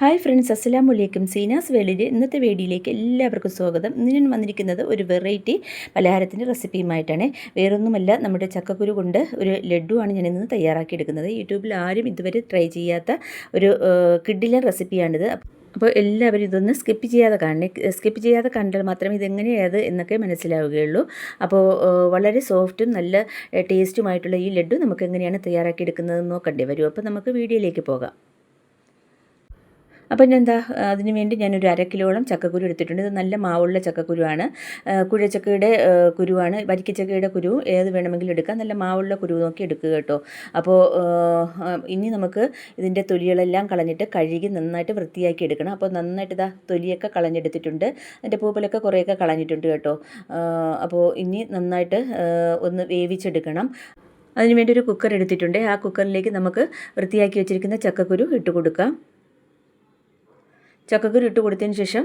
Hi friends, അസ്സലാമു അലൈക്കും. സീനാസ് വേളിൻ്റെ ഇന്നത്തെ വീഡിയോയിലേക്ക് എല്ലാവർക്കും സ്വാഗതം. ഇന്ന് ഞാൻ വന്നിരിക്കുന്നത് ഒരു വെറൈറ്റി പലഹാരത്തിൻ്റെ റെസിപ്പിയുമായിട്ടാണ്. വേറൊന്നുമല്ല, നമ്മുടെ ചക്കക്കുരു കൊണ്ട് ഒരു ലഡുവാണ് ഞാൻ ഇന്ന് തയ്യാറാക്കിയെടുക്കുന്നത്. യൂട്യൂബിൽ ആരും ഇതുവരെ ട്രൈ ചെയ്യാത്ത ഒരു കിഡിലൻ റെസിപ്പിയാണിത്. അപ്പോൾ എല്ലാവരും ഇതൊന്ന് സ്കിപ്പ് ചെയ്യാതെ കണ്ടാൽ മാത്രമേ ഇതെങ്ങനെയാണ് എന്നൊക്കെ മനസ്സിലാവുകയുള്ളൂ. അപ്പോൾ വളരെ സോഫ്റ്റും നല്ല ടേസ്റ്റുമായിട്ടുള്ള ഈ ലഡു നമുക്ക് എങ്ങനെയാണ് തയ്യാറാക്കിയെടുക്കുന്നതെന്ന് നോക്കണ്ടേ വരും. അപ്പോൾ നമുക്ക് വീഡിയോയിലേക്ക് പോകാം. അപ്പം അതിന് വേണ്ടി ഞാനൊരു 1/2 കിലോളം ചക്കക്കുരു എടുത്തിട്ടുണ്ട്. ഇത് നല്ല മാവുള്ള ചക്കക്കുരുവാണ്. കുഴച്ചക്കയുടെ കുരുവാണ്. വരിക്കച്ചക്കയുടെ കുരു ഏത് വേണമെങ്കിലും എടുക്കാം. നല്ല മാവുള്ള കുരു നോക്കി എടുക്കുക കേട്ടോ. അപ്പോൾ ഇനി നമുക്ക് ഇതിൻ്റെ തൊലികളെല്ലാം കളഞ്ഞിട്ട് കഴുകി നന്നായിട്ട് വൃത്തിയാക്കി എടുക്കണം. അപ്പോൾ നന്നായിട്ട് തൊലിയൊക്കെ കളഞ്ഞെടുത്തിട്ടുണ്ട്. അതിൻ്റെ പൂപ്പലൊക്കെ കുറേയൊക്കെ കളഞ്ഞിട്ടുണ്ട് കേട്ടോ. അപ്പോൾ ഇനി നന്നായിട്ട് ഒന്ന് വേവിച്ചെടുക്കണം. അതിനുവേണ്ടി ഒരു കുക്കർ എടുത്തിട്ടുണ്ട്. ആ കുക്കറിലേക്ക് നമുക്ക് വൃത്തിയാക്കി വെച്ചിരിക്കുന്ന ചക്കക്കുരു ഇട്ട് കൊടുക്കാം. ചക്കക്കുരു ഇട്ട് കൊടുത്തതിന് ശേഷം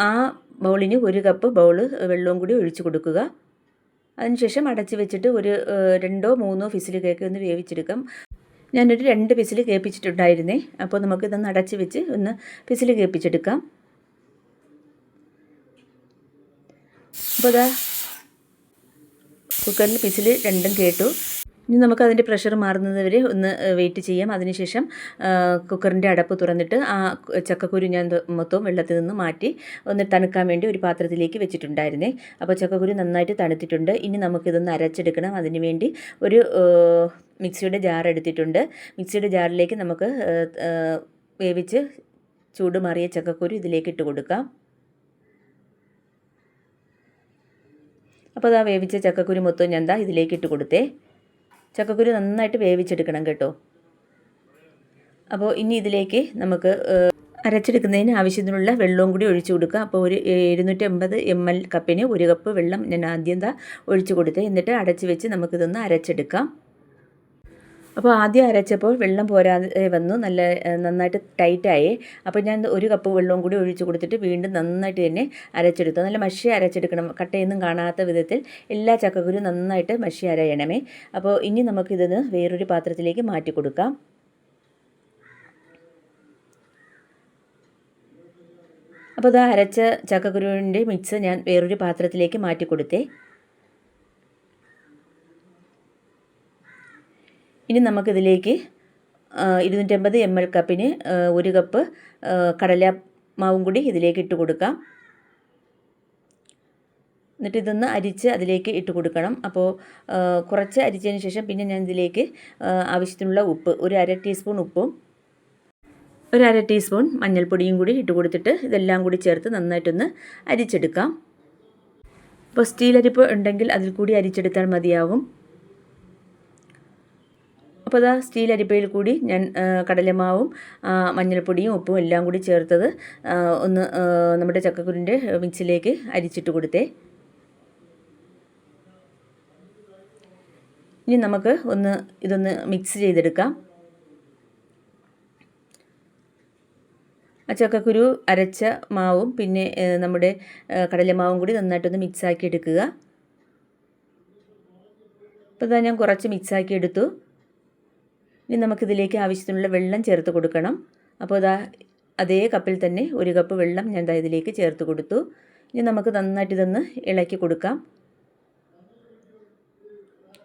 ആ ബൗളിന് 1 കപ്പ് വെള്ളവും കൂടി ഒഴിച്ച് കൊടുക്കുക. അതിനുശേഷം അടച്ച് വെച്ചിട്ട് ഒരു 2 or 3 വിസിൽ ഒന്ന് വേവിച്ചെടുക്കാം. ഞാനൊരു 2 വിസിൽ കേൾപ്പിച്ചിട്ടുണ്ടായിരുന്നേ. അപ്പോൾ നമുക്കിതൊന്ന് അടച്ച് വെച്ച് ഒന്ന് വിസിൽ കേൾപ്പിച്ചെടുക്കാം. അപ്പോൾ കുക്കറിൽ വിസിൽ 2 കേട്ടു. ഇനി നമുക്ക് അതിൻ്റെ പ്രഷർ മാറുന്നത് വരെ ഒന്ന് വെയിറ്റ് ചെയ്യാം. അതിനുശേഷം കുക്കറിൻ്റെ അടപ്പ് തുറന്നിട്ട് ആ ചക്കക്കുരു ഞാൻ മൊത്തം വെള്ളത്തിൽ നിന്ന് മാറ്റി ഒന്ന് തണുക്കാൻ വേണ്ടി ഒരു പാത്രത്തിലേക്ക് വെച്ചിട്ടുണ്ടായിരുന്നേ. അപ്പോൾ ചക്കക്കുരു നന്നായിട്ട് തണുത്തിട്ടുണ്ട്. ഇനി നമുക്കിതൊന്ന് അരച്ചെടുക്കണം. അതിന് വേണ്ടി ഒരു മിക്സിയുടെ ജാർ എടുത്തിട്ടുണ്ട്. മിക്സിയുടെ ജാറിലേക്ക് നമുക്ക് വേവിച്ച് ചൂട് മാറിയ ചക്കക്കുരു ഇതിലേക്ക് ഇട്ട് കൊടുക്കാം. അപ്പോൾ വേവിച്ച ചക്കക്കുരു മൊത്തം ഞാൻ ഇതിലേക്ക് ഇട്ട് കൊടുത്തേ. ചക്കക്കുരു നന്നായിട്ട് വേവിച്ചെടുക്കണം കേട്ടോ. അപ്പോൾ ഇനി ഇതിലേക്ക് നമുക്ക് അരച്ചെടുക്കുന്നതിന് ആവശ്യത്തിനുള്ള വെള്ളവും കൂടി ഒഴിച്ചു കൊടുക്കുക. അപ്പോൾ ഒരു 250 ml കപ്പിന് 1 കപ്പ് വെള്ളം ഞാൻ ആദ്യം ഒഴിച്ചു കൊടുത്തേ. എന്നിട്ട് അടച്ച് വെച്ച് നമുക്കിതൊന്ന് അരച്ചെടുക്കാം. അപ്പോൾ ആദ്യം അരച്ചപ്പോൾ വെള്ളം പോരാതെ വന്നു, നന്നായിട്ട് ടൈറ്റായി. അപ്പോൾ ഞാൻ 1 കപ്പ് വെള്ളവും കൂടി ഒഴിച്ച് കൊടുത്തിട്ട് വീണ്ടും നന്നായിട്ട് തന്നെ അരച്ചെടുത്തു. നല്ല മഷി അരച്ചെടുക്കണം. കട്ടയൊന്നും കാണാത്ത വിധത്തിൽ എല്ലാ ചക്കക്കുരും നന്നായിട്ട് മഷി അരയണമേ. അപ്പോൾ ഇനി നമുക്കിതൊന്ന് വേറൊരു പാത്രത്തിലേക്ക് മാറ്റി കൊടുക്കാം. അപ്പോൾ അരച്ച ചക്കക്കുരുവിൻ്റെ മിക്സ് ഞാൻ വേറൊരു പാത്രത്തിലേക്ക് മാറ്റി കൊടുത്തേ. ഇനി നമുക്കിതിലേക്ക് 250 ml കപ്പിന് 1 കപ്പ് കടല മാവും കൂടി ഇതിലേക്ക് ഇട്ട് കൊടുക്കാം. എന്നിട്ട് ഇതൊന്ന് അരിച്ച് അതിലേക്ക് ഇട്ട് കൊടുക്കണം. അപ്പോൾ കുറച്ച് അരിച്ചതിന് ശേഷം പിന്നെ ഞാൻ ഇതിലേക്ക് ആവശ്യത്തിനുള്ള ഉപ്പ്, ഒരു 1/2 ടീസ്പൂൺ ഉപ്പും ഒരു 1/2 ടീസ്പൂൺ മഞ്ഞൾപ്പൊടിയും കൂടി ഇട്ട് കൊടുത്തിട്ട് ഇതെല്ലാം കൂടി ചേർത്ത് നന്നായിട്ടൊന്ന് അരിച്ചെടുക്കാം. അപ്പോൾ സ്റ്റീൽ അരിപ്പ് ഉണ്ടെങ്കിൽ അതിൽ കൂടി അരിച്ചെടുത്താൽ മതിയാകും. അപ്പോൾ സ്റ്റീൽ അരിപ്പയിൽ കൂടി ഞാൻ കടലമാവും മഞ്ഞൾപ്പൊടിയും ഉപ്പും എല്ലാം കൂടി ചേർത്തത് ഒന്ന് നമ്മുടെ ചക്കക്കുരുവിൻ്റെ മിക്സിലേക്ക് അരിച്ചിട്ട് കൊടുത്തേ. ഇനി നമുക്ക് ഇതൊന്ന് മിക്സ് ചെയ്തെടുക്കാം. ആ ചക്കക്കുരു അരച്ച മാവും പിന്നെ നമ്മുടെ കടലമാവും കൂടി നന്നായിട്ടൊന്ന് മിക്സാക്കി എടുക്കുക. അപ്പോൾ ഞാൻ കുറച്ച് മിക്സാക്കി എടുത്തു. ഇനി നമുക്കിതിലേക്ക് ആവശ്യത്തിനുള്ള വെള്ളം ചേർത്ത് കൊടുക്കണം. അപ്പോൾ അതേ കപ്പിൽ തന്നെ 1 കപ്പ് വെള്ളം ഞാൻ ഇതിലേക്ക് ചേർത്ത് കൊടുത്തു. ഇനി നമുക്ക് നന്നായിട്ട് ഇതൊന്ന് ഇളക്കി കൊടുക്കാം.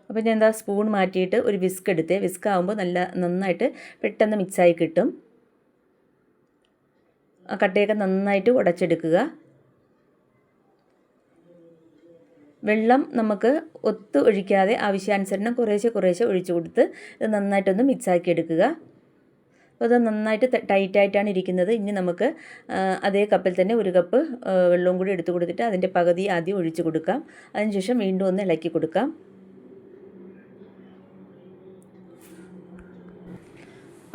അപ്പോൾ ഞാൻ സ്പൂൺ മാറ്റിയിട്ട് ഒരു വിസ്ക് എടുത്തേ. വിസ്ക് ആകുമ്പോൾ നന്നായിട്ട് പെട്ടെന്ന് മിക്സായി കിട്ടും. ആ കട്ടയൊക്കെ നന്നായിട്ട് ഉടച്ചെടുക്കുക. വെള്ളം നമുക്ക് ഒഴിക്കാതെ ആവശ്യാനുസരണം കുറേശ്ശെ ഒഴിച്ചു കൊടുത്ത് ഇത് നന്നായിട്ടൊന്ന് മിക്സാക്കി എടുക്കുക. അപ്പോൾ അത് നന്നായിട്ട് ടൈറ്റായിട്ടാണ് ഇരിക്കുന്നത്. ഇനി നമുക്ക് അതേ കപ്പിൽ തന്നെ 1 കപ്പ് വെള്ളവും കൂടി എടുത്തു കൊടുത്തിട്ട് അതിൻ്റെ പകുതി ആദ്യം ഒഴിച്ചു കൊടുക്കാം. അതിനുശേഷം വീണ്ടും ഒന്ന് ഇളക്കി കൊടുക്കാം.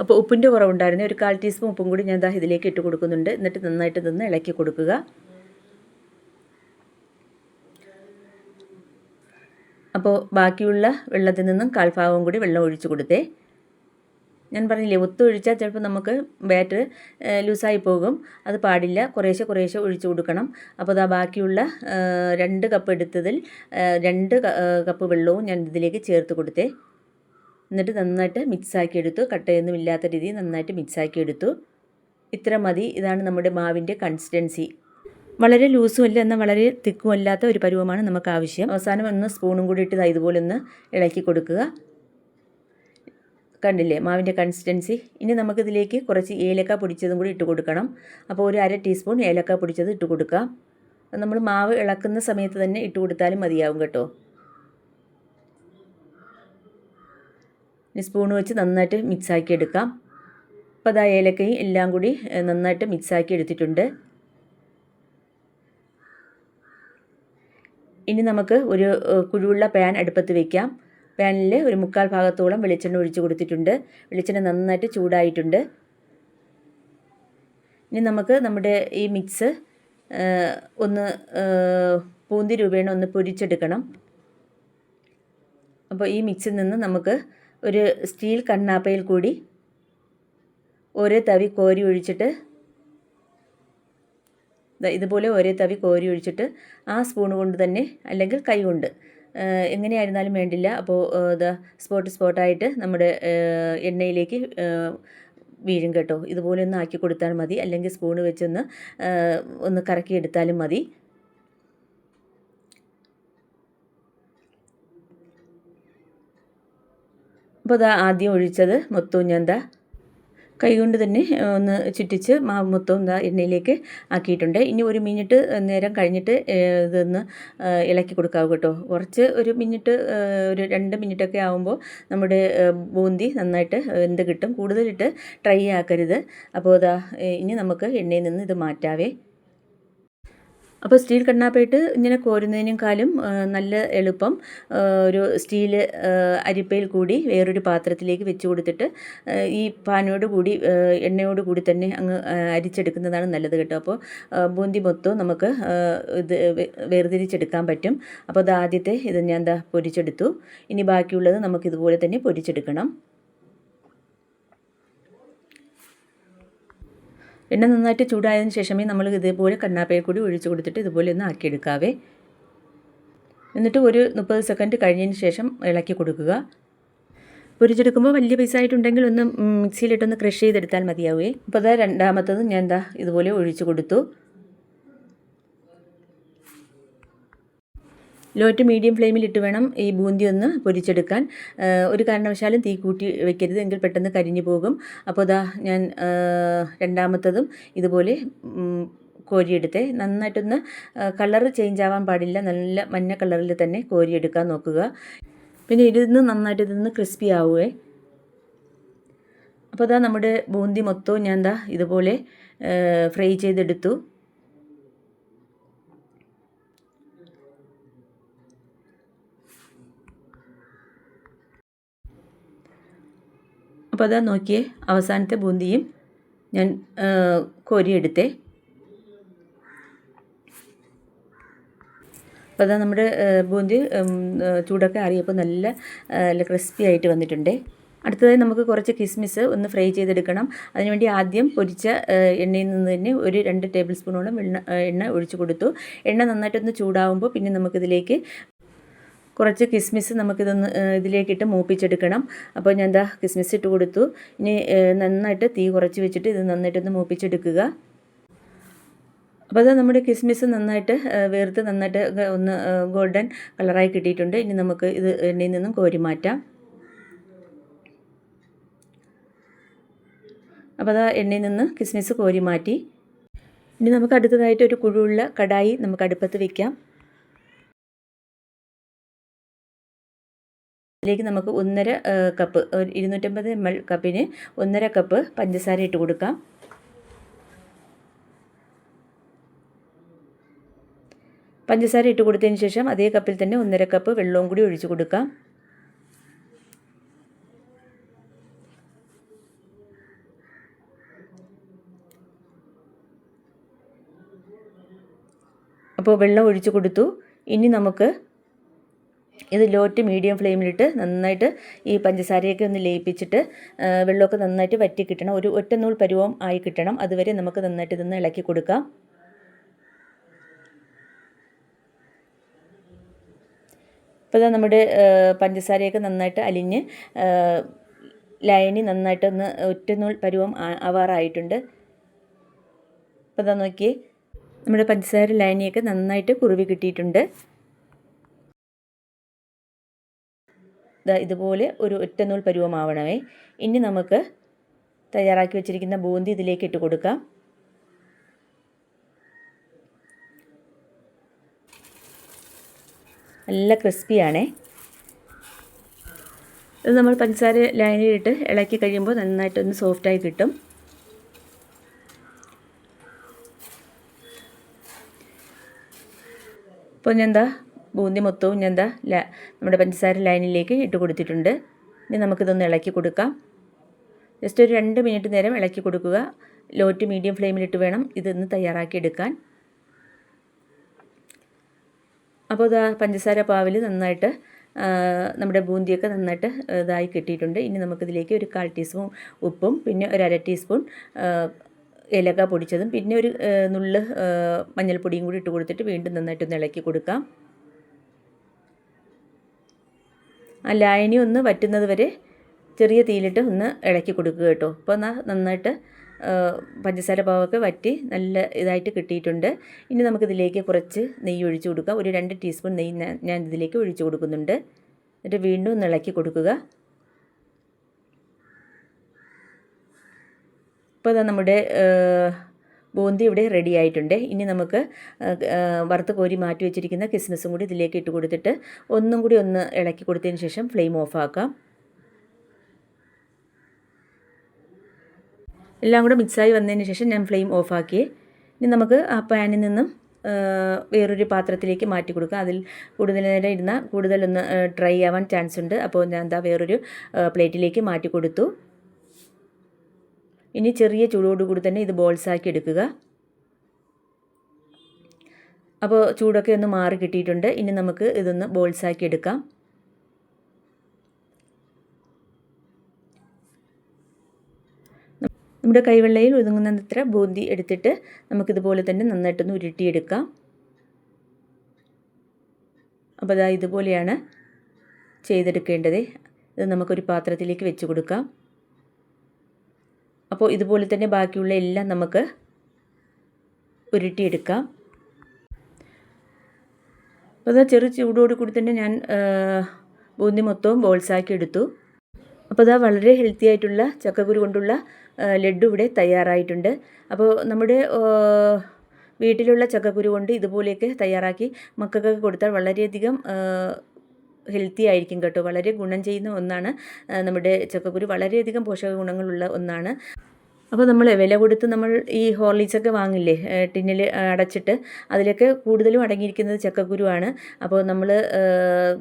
അപ്പോൾ ഉപ്പിൻ്റെ കുറവുണ്ടായിരുന്നു. ഒരു 1/4 ടീസ്പൂൺ ഉപ്പും കൂടി ഞാൻ ഇതിലേക്ക് ഇട്ട് കൊടുക്കുന്നുണ്ട്. എന്നിട്ട് നന്നായിട്ട് ഇതൊന്ന് ഇളക്കി കൊടുക്കുക. അപ്പോൾ ബാക്കിയുള്ള വെള്ളത്തിൽ നിന്നും 1/4 ഭാഗം കൂടി വെള്ളം ഒഴിച്ചു കൊടുത്തേ. ഞാൻ പറഞ്ഞില്ലേ, ഒഴിച്ചാൽ ചിലപ്പോൾ നമുക്ക് ബാറ്റർ ലൂസായി പോകും. അത് പാടില്ല. കുറേശ്ശെ ഒഴിച്ചു കൊടുക്കണം. അപ്പോൾ ബാക്കിയുള്ള 2 കപ്പ് എടുത്തതിൽ 2 കപ്പ് വെള്ളവും ഞാൻ ഇതിലേക്ക് ചേർത്ത് കൊടുത്തേ. എന്നിട്ട് നന്നായിട്ട് മിക്സാക്കി എടുത്തു. കട്ടയൊന്നും ഇല്ലാത്ത രീതിയിൽ നന്നായിട്ട് മിക്സാക്കി എടുത്തു. ഇത്ര മതി. ഇതാണ് നമ്മുടെ മാവിൻ്റെ കൺസിസ്റ്റൻസി. വളരെ ലൂസും അല്ല എന്നാൽ വളരെ തിക്കും അല്ലാത്ത ഒരു പരുവമാണ് നമുക്ക് ആവശ്യം. അവസാനം ഒന്ന് സ്പൂണും കൂടി ഇട്ട് ഇതുപോലെ ഒന്ന് ഇളക്കി കൊടുക്കുക. കണ്ടില്ലേ മാവിൻ്റെ കൺസിസ്റ്റൻസി. ഇനി നമുക്കിതിലേക്ക് കുറച്ച് ഏലക്ക പൊടിച്ചതും കൂടി ഇട്ട് കൊടുക്കണം. അപ്പോൾ ഒരു 1/2 ടീസ്പൂൺ ഏലക്ക പൊടിച്ചത് ഇട്ട് കൊടുക്കാം. നമ്മൾ മാവ് ഇളക്കുന്ന സമയത്ത് തന്നെ ഇട്ട് കൊടുത്താലും മതിയാവും കേട്ടോ. ഇനി സ്പൂൺ വെച്ച് നന്നായിട്ട് മിക്സാക്കി എടുക്കാം. അപ്പോൾ അതാ ഏലക്കയും എല്ലാം കൂടി നന്നായിട്ട് മിക്സാക്കി എടുത്തിട്ടുണ്ട്. ഇനി നമുക്ക് ഒരു കുഴിവുള്ള പാൻ അടുപ്പത്ത് വയ്ക്കാം. പാനിൽ ഒരു 1/4 ഭാഗത്തോളം വെളിച്ചെണ്ണ ഒഴിച്ച് കൊടുത്തിട്ടുണ്ട്. വെളിച്ചെണ്ണ നന്നായിട്ട് ചൂടായിട്ടുണ്ട്. ഇനി നമുക്ക് നമ്മുടെ ഈ മിക്സ് ഒന്ന് പൂന്തി രൂപേണ ഒന്ന് പൊരിച്ചെടുക്കണം. അപ്പോൾ ഈ മിക്സിൽ നിന്ന് നമുക്ക് ഒരു സ്റ്റീൽ കണ്ണാപ്പയിൽ കൂടി ഓരോ തവി കോരി ഒഴിച്ചിട്ട് ഇതുപോലെ ഓരോ തവി കോരി ഒഴിച്ചിട്ട് ആ സ്പൂൺ കൊണ്ട് തന്നെ അല്ലെങ്കിൽ കൈ കൊണ്ട് എങ്ങനെയായിരുന്നാലും വേണ്ടില്ല. അപ്പോൾ സ്പോട്ടായിട്ട് നമ്മുടെ എണ്ണയിലേക്ക് വീഴും കേട്ടോ. ഇതുപോലെ ഒന്ന് ആക്കി കൊടുത്താൽ മതി. അല്ലെങ്കിൽ സ്പൂണ് വെച്ചൊന്ന് ഒന്ന് കറക്കിയെടുത്താലും മതി. അപ്പോൾ ആദ്യം ഒഴിച്ചത് മൊത്തവും ഞാൻ കൈകൊണ്ട് തന്നെ ഒന്ന് ചുറ്റിച്ച് മാവ് മൊത്തവും എണ്ണയിലേക്ക് ആക്കിയിട്ടുണ്ട്. ഇനി 1 മിനിറ്റ് നേരം കഴിഞ്ഞിട്ട് ഇതൊന്ന് ഇളക്കി കൊടുക്കാവൂ കേട്ടോ. കുറച്ച് ഒരു മിനിറ്റ്, ഒരു 2 മിനിറ്റൊക്കെ ആകുമ്പോൾ നമ്മുടെ ബൂന്തി നന്നായിട്ട് വെന്ത് കിട്ടും. കൂടുതലിട്ട് ഡ്രൈ ആക്കരുത്. അപ്പോൾ ഇനി നമുക്ക് എണ്ണയിൽ നിന്ന് ഇത് മാറ്റാവേ. അപ്പോൾ സ്റ്റീൽ കണ്ണാപ്പയിട്ട് ഇങ്ങനെ കോരുന്നതിനേക്കാളും നല്ല എളുപ്പം ഒരു സ്റ്റീൽ അരിപ്പയിൽ കൂടി വേറൊരു പാത്രത്തിലേക്ക് വെച്ച് കൊടുത്തിട്ട് ഈ പാനോട് കൂടി എണ്ണയോട് കൂടി തന്നെ അങ്ങ് അരിച്ചെടുക്കുന്നതാണ് നല്ലത് കേട്ടോ. അപ്പോൾ ബൂന്തി മൊത്തവും നമുക്ക് ഇത് വേർതിരിച്ചെടുക്കാൻ പറ്റും. അപ്പോൾ ആദ്യത്തെ ഇത് ഞാൻ പൊരിച്ചെടുത്തു. ഇനി ബാക്കിയുള്ളത് നമുക്കിതുപോലെ തന്നെ പൊരിച്ചെടുക്കണം. എണ്ണ നന്നായിട്ട് ചൂടായതിന് ശേഷമേ നമ്മൾ ഇതേപോലെ കണ്ണാപ്പയിൽ കൂടി ഒഴിച്ച് കൊടുത്തിട്ട് ഇതുപോലെ ഒന്ന് ആക്കിയെടുക്കാവേ. എന്നിട്ട് ഒരു 30 സെക്കൻഡ് കഴിഞ്ഞതിന് ശേഷം ഇളക്കി കൊടുക്കുക. പൊരിച്ചെടുക്കുമ്പോൾ വലിയ പീസായിട്ടുണ്ടെങ്കിൽ ഒന്ന് മിക്സിയിലിട്ടൊന്ന് ക്രഷ് ചെയ്തെടുത്താൽ മതിയാവേ. അപ്പോൾ രണ്ടാമത്തത് ഞാൻ ഇതുപോലെ ഒഴിച്ച് കൊടുത്തു. ലോ ടു മീഡിയം ഫ്ലെയിമിലിട്ട് വേണം ഈ ബൂന്തി ഒന്ന് പൊരിച്ചെടുക്കാൻ. ഒരു കാരണവശാലും തീ കൂട്ടി വെക്കരുത്, എങ്കിൽ പെട്ടെന്ന് കരിഞ്ഞു പോകും. അപ്പോൾ ഞാൻ രണ്ടാമത്തതും ഇതുപോലെ കോരിയെടുത്തേ. നന്നായിട്ടൊന്ന് കളർ ചേഞ്ച് ആവാൻ പാടില്ല, നല്ല മഞ്ഞ കളറിൽ തന്നെ കോരിയെടുക്കാൻ നോക്കുക. പിന്നെ ഇരുന്ന് നന്നായിട്ട് ഇതൊന്ന് ക്രിസ്പി ആവുകയെ. അപ്പോൾ നമ്മുടെ ബൂന്തി മൊത്തവും ഞാൻ ഇതുപോലെ ഫ്രൈ ചെയ്തെടുത്തു. അപ്പോൾ നോക്കിയേ, അവസാനത്തെ ബൂന്തിയും ഞാൻ കോരിയെടുത്തേ. അപ്പോൾ നമ്മുടെ ബൂന്തി ചൂടൊക്കെ ആറിയപ്പോൾ നല്ല ക്രിസ്പി ആയിട്ട് വന്നിട്ടുണ്ട്. അടുത്തതായി നമുക്ക് കുറച്ച് കിസ്മിസ് ഒന്ന് ഫ്രൈ ചെയ്തെടുക്കണം. അതിനുവേണ്ടി ആദ്യം പൊരിച്ച എണ്ണയിൽ നിന്ന് തന്നെ ഒരു 2 ടേബിൾ സ്പൂണോളം എണ്ണ ഒഴിച്ചു കൊടുത്തു. എണ്ണ നന്നായിട്ടൊന്ന് ചൂടാവുമ്പോൾ പിന്നെ നമുക്കിതിലേക്ക് കുറച്ച് കിസ്മിസ് നമുക്കിതൊന്ന് ഇതിലേക്കിട്ട് മൂപ്പിച്ചെടുക്കണം. അപ്പോൾ ഞാൻ കിസ്മിസ് ഇട്ട് കൊടുത്തു. ഇനി നന്നായിട്ട് തീ കുറച്ച് വെച്ചിട്ട് ഇത് നന്നായിട്ടൊന്ന് മൂപ്പിച്ചെടുക്കുക. അപ്പോൾ നമ്മുടെ കിസ്മിസ് നന്നായിട്ട് വേർത്ത് നന്നായിട്ട് ഒന്ന് ഗോൾഡൻ കളറായി കിട്ടിയിട്ടുണ്ട്. ഇനി നമുക്ക് ഇത് എണ്ണയിൽ നിന്നും കോരി മാറ്റാം. അപ്പോൾ എണ്ണയിൽ നിന്ന് കിസ്മിസ് കോരി മാറ്റി. ഇനി നമുക്ക് അടുത്തതായിട്ട് ഒരു കുഴിയുള്ള കടായി നമുക്ക് അടുപ്പത്ത് വയ്ക്കാം. അതിലേക്ക് നമുക്ക് 1.5 കപ്പ് 250 ml കപ്പിന് 1.5 കപ്പ് പഞ്ചസാര ഇട്ട് കൊടുക്കാം. പഞ്ചസാര ഇട്ട് കൊടുത്തതിന് ശേഷം അതേ കപ്പിൽ തന്നെ 1.5 കപ്പ് വെള്ളവും കൂടി ഒഴിച്ചു കൊടുക്കാം. അപ്പോൾ വെള്ളം ഒഴിച്ചു കൊടുത്തു. ഇനി നമുക്ക് ഇത് ലോ ടു മീഡിയം ഫ്ലെയിമിലിട്ട് നന്നായിട്ട് ഈ പഞ്ചസാരയൊക്കെ ഒന്ന് ലയിപ്പിച്ചിട്ട് വെള്ളമൊക്കെ നന്നായിട്ട് വറ്റി കിട്ടണം. ഒരു ഒറ്റനൂൽ പരുവം ആയി കിട്ടണം. അതുവരെ നമുക്ക് നന്നായിട്ട് ഇതൊന്ന് ഇളക്കി കൊടുക്കാം. ഇപ്പോൾ നമ്മുടെ പഞ്ചസാരയൊക്കെ നന്നായിട്ട് അലിഞ്ഞ് ലയനി നന്നായിട്ടൊന്ന് ഒറ്റനൂൽ പരുവം ആവാറായിട്ടുണ്ട്. അപ്പോൾ അതാ നോക്കിയേ, നമ്മുടെ പഞ്ചസാര ലായനിയൊക്കെ നന്നായിട്ട് കുറുവി കിട്ടിയിട്ടുണ്ട്. ഇതുപോലെ ഒരു ഒറ്റനൂൽ പരുവമാവണമേ. ഇനി നമുക്ക് തയ്യാറാക്കി വെച്ചിരിക്കുന്ന ബൂന്തി ഇതിലേക്ക് ഇട്ട് കൊടുക്കാം. നല്ല ക്രിസ്പിയാണേ. ഇത് നമ്മൾ പഞ്ചസാര ലായനിയിലിട്ട് ഇളക്കി കഴിയുമ്പോൾ നന്നായിട്ടൊന്ന് സോഫ്റ്റായി കിട്ടും. ഇപ്പോൾ ഞാൻ ബൂന്തി മൊത്തവും ഞാൻ നമ്മുടെ പഞ്ചസാര ലൈനിലേക്ക് ഇട്ട് കൊടുത്തിട്ടുണ്ട്. ഇനി നമുക്കിതൊന്ന് ഇളക്കി കൊടുക്കാം. ജസ്റ്റ് ഒരു 2 മിനിറ്റ് നേരം ഇളക്കി കൊടുക്കുക. ലോ ടു മീഡിയം ഫ്ലെയിമിലിട്ട് വേണം ഇതൊന്ന് തയ്യാറാക്കിയെടുക്കാൻ. അപ്പോൾ പഞ്ചസാര പാവിൽ നന്നായിട്ട് നമ്മുടെ ബൂന്തിയൊക്കെ നന്നായിട്ട് ഇതായി കിട്ടിയിട്ടുണ്ട്. ഇനി നമുക്കിതിലേക്ക് ഒരു 1/4 ടീസ്പൂൺ ഉപ്പും പിന്നെ ഒരു 1/2 ടീസ്പൂൺ ഏലക്ക പൊടിച്ചതും പിന്നെ ഒരു നുള്ള് മഞ്ഞൾപ്പൊടിയും കൂടി ഇട്ട് കൊടുത്തിട്ട് വീണ്ടും നന്നായിട്ടൊന്ന് ഇളക്കി കൊടുക്കാം. ആ ലായനി ഒന്ന് വറ്റുന്നത് വരെ ചെറിയ തീയിലിട്ട് ഒന്ന് ഇളക്കി കൊടുക്കുക കേട്ടോ. അപ്പോൾ നന്നായിട്ട് പഞ്ചസാര പാവൊക്കെ വറ്റി നല്ല ഇതായിട്ട് കിട്ടിയിട്ടുണ്ട്. ഇനി നമുക്കിതിലേക്ക് കുറച്ച് നെയ്യ് ഒഴിച്ചു കൊടുക്കാം. ഒരു 2 ടീസ്പൂൺ നെയ്യ് ഞാൻ ഇതിലേക്ക് ഒഴിച്ചു കൊടുക്കുന്നുണ്ട്. എന്നിട്ട് വീണ്ടും ഒന്ന് ഇളക്കി കൊടുക്കുക. ഇപ്പോൾ നമ്മുടെ ബൂന്തി ഇവിടെ റെഡി ആയിട്ടുണ്ട്. ഇനി നമുക്ക് വറുത്ത് കോരി മാറ്റി വെച്ചിരിക്കുന്ന കിസ്മിസും കൂടി ഇതിലേക്ക് ഇട്ട് കൊടുത്തിട്ട് ഒന്നും കൂടി ഒന്ന് ഇളക്കി കൊടുത്തതിന് ശേഷം ഫ്ലെയിം ഓഫാക്കാം. എല്ലാം കൂടെ മിക്സായി വന്നതിന് ശേഷം ഞാൻ ഫ്ലെയിം ഓഫാക്കി. ഇനി നമുക്ക് ആ പാനിൽ നിന്നും വേറൊരു പാത്രത്തിലേക്ക് മാറ്റി കൊടുക്കാം. അതിൽ കൂടുതൽ നേരം ഇരുന്നാൽ കൂടുതലൊന്ന് ഡ്രൈ ആവാൻ ചാൻസ് ഉണ്ട്. അപ്പോൾ ഞാൻ വേറൊരു പ്ലേറ്റിലേക്ക് മാറ്റി കൊടുത്തു. ഇനി ചെറിയ ചൂടോടുകൂടി തന്നെ ഇത് ബോൾസാക്കി എടുക്കുക. അപ്പോൾ ചൂടൊക്കെ ഒന്ന് മാറി കിട്ടിയിട്ടുണ്ട്. ഇനി നമുക്ക് ഇതൊന്ന് ബോൾസാക്കി എടുക്കാം. നമ്മുടെ കൈവെള്ളയിൽ ഒതുങ്ങുന്നത്ര ബൂന്തി എടുത്തിട്ട് നമുക്കിതുപോലെ തന്നെ നന്നായിട്ടൊന്ന് ഉരുട്ടിയെടുക്കാം. അപ്പോൾ ഇതുപോലെയാണ് ചെയ്തെടുക്കേണ്ടത്. ഇത് നമുക്കൊരു പാത്രത്തിലേക്ക് വെച്ച് കൊടുക്കാം. അപ്പോൾ ഇതുപോലെ തന്നെ ബാക്കിയുള്ള എല്ലാം നമുക്ക് ഉരുട്ടിയെടുക്കാം. അപ്പോൾ ചെറു ചൂടോട് കൂടി തന്നെ ഞാൻ ബൂന്തി മൊത്തവും ബോൾസാക്കി എടുത്തു. അപ്പോൾ വളരെ ഹെൽത്തി ആയിട്ടുള്ള ചക്കക്കുരു കൊണ്ടുള്ള ലഡ്ഡു ഇവിടെ തയ്യാറായിട്ടുണ്ട്. അപ്പോൾ നമ്മുടെ വീട്ടിലുള്ള ചക്കക്കുരു കൊണ്ട് ഇതുപോലെയൊക്കെ തയ്യാറാക്കി മക്കൾക്കൊക്കെ കൊടുത്താൽ വളരെയധികം ഹെൽത്തി ആയിരിക്കും കേട്ടോ. വളരെ ഗുണം ചെയ്യുന്ന ഒന്നാണ് നമ്മുടെ ചക്കക്കുരു. വളരെയധികം പോഷക ഗുണങ്ങളുള്ള ഒന്നാണ്. അപ്പോൾ നമ്മൾ വില കൊടുത്ത് നമ്മൾ ഈ ഹോർലിക്സൊക്കെ വാങ്ങില്ലേ, ടിന്നിൽ അടച്ചിട്ട്, അതിലൊക്കെ കൂടുതലും അടങ്ങിയിരിക്കുന്നത് ചക്കക്കുരുവാണ്. അപ്പോൾ നമ്മൾ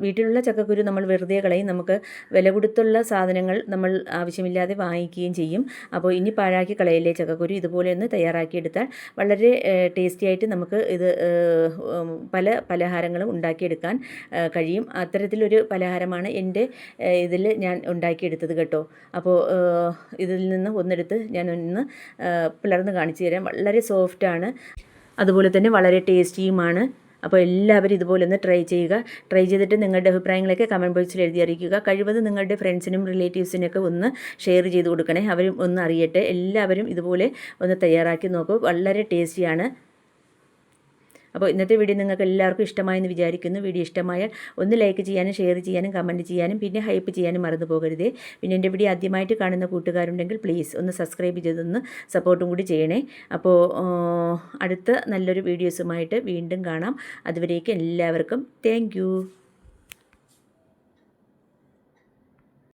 വീട്ടിലുള്ള ചക്കക്കുരു നമ്മൾ വെറുതെ കളയും. നമുക്ക് വില കൊടുത്തുള്ള സാധനങ്ങൾ നമ്മൾ ആവശ്യമില്ലാതെ വാങ്ങിക്കുകയും ചെയ്യും. അപ്പോൾ ഇനി പാഴാക്കി കളയില്ലേ ചക്കക്കുരു. ഇതുപോലെ ഒന്ന് തയ്യാറാക്കിയെടുത്താൽ വളരെ ടേസ്റ്റി ആയിട്ട് നമുക്ക് ഇത് പല പലഹാരങ്ങളും ഉണ്ടാക്കിയെടുക്കാൻ കഴിയും. അത്തരത്തിലൊരു പലഹാരമാണ് എൻ്റെ ഇതിൽ ഞാൻ ഉണ്ടാക്കിയെടുത്തത് കേട്ടോ. അപ്പോൾ ഇതിൽ നിന്ന് ഒന്നെടുത്ത് ഞാൻ ഒന്ന് പിളർന്ന് കാണിച്ചു തരാം. വളരെ സോഫ്റ്റാണ്, അതുപോലെ തന്നെ വളരെ ടേസ്റ്റിയുമാണ്. അപ്പോൾ എല്ലാവരും ഇതുപോലെ ഒന്ന് ട്രൈ ചെയ്യുക. ട്രൈ ചെയ്തിട്ട് നിങ്ങളുടെ അഭിപ്രായങ്ങളൊക്കെ കമൻറ്റ് ബോക്സിൽ എഴുതി അറിയിക്കുക. കഴിവതും നിങ്ങളുടെ ഫ്രണ്ട്സിനും റിലേറ്റീവ്സിനൊക്കെ ഒന്ന് ഷെയർ ചെയ്ത് കൊടുക്കണേ, അവരും ഒന്ന് അറിയട്ടെ. എല്ലാവരും ഇതുപോലെ ഒന്ന് തയ്യാറാക്കി നോക്കൂ. വളരെ ടേസ്റ്റിയാണ്. അപ്പോൾ ഇന്നത്തെ വീഡിയോ നിങ്ങൾക്ക് എല്ലാവർക്കും ഇഷ്ടമായെന്ന് വിചാരിക്കുന്നു. വീഡിയോ ഇഷ്ടമായാൽ ഒന്ന് ലൈക്ക് ചെയ്യാനും ഷെയർ ചെയ്യാനും കമൻറ്റ് ചെയ്യാനും പിന്നെ ഹൈപ്പ് ചെയ്യാനും മറന്നു പോകരുതേ. പിന്നെ എൻ്റെ വീഡിയോ ആദ്യമായിട്ട് കാണുന്ന കൂട്ടുകാരുണ്ടെങ്കിൽ പ്ലീസ് ഒന്ന് സബ്സ്ക്രൈബ് ചെയ്തൊന്ന് സപ്പോർട്ടും കൂടി ചെയ്യണേ. അപ്പോൾ അടുത്ത നല്ലൊരു വീഡിയോസുമായിട്ട് വീണ്ടും കാണാം. അതുവരേക്കും എല്ലാവർക്കും താങ്ക്